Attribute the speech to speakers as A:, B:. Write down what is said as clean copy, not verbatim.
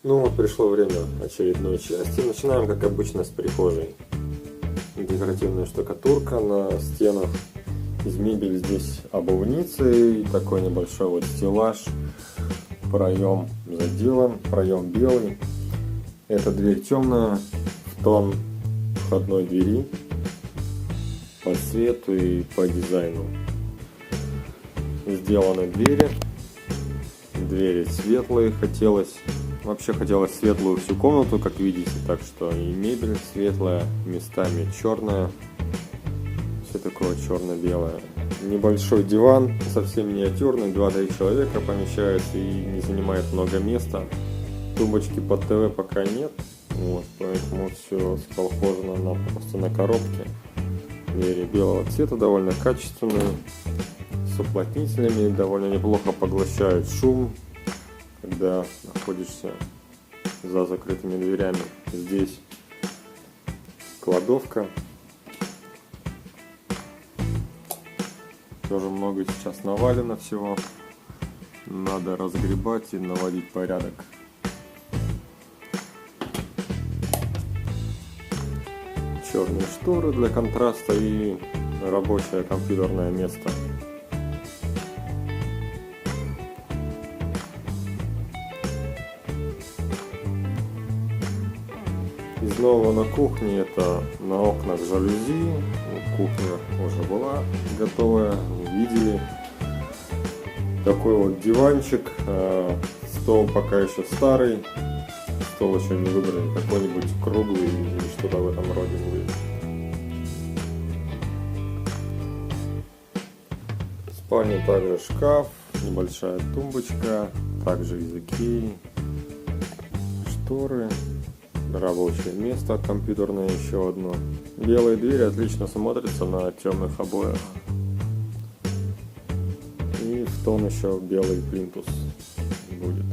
A: Ну вот пришло время очередной части. Начинаем, как обычно, с прихожей. Декоративная штукатурка на стенах. Из мебели здесь обувницы и такой небольшой вот стеллаж. Проем заделан, проем белый. Эта дверь темная, в тон входной двери. По цвету и по дизайну. Сделаны двери. Двери светлые хотелось. Вообще хотелось светлую всю комнату, как видите, так что и мебель светлая, местами черная, все такое черно-белое. Небольшой диван, совсем миниатюрный, 2-3 человека помещаются и не занимает много места. Тумбочки под ТВ пока нет, вот, поэтому все сколхозено просто на коробке. Двери белого цвета, довольно качественные, с уплотнителями, довольно неплохо поглощают шум, когда находишься за закрытыми дверями. Здесь кладовка. Тоже много сейчас навалено всего. Надо разгребать и наводить порядок. Черные шторы для контраста и рабочее компьютерное место. Из нового на кухне это на окнах жалюзи. Кухня уже была готовая, видели. Такой вот диванчик. Стол пока еще старый. Стол еще не выбрали. Какой-нибудь круглый или что-то в этом роде будет. В спальне также шкаф, небольшая тумбочка, также из Икеи. Шторы. Рабочее место компьютерное еще одно. Белые двери отлично смотрятся на темных обоях. И в тон еще белый плинтус будет.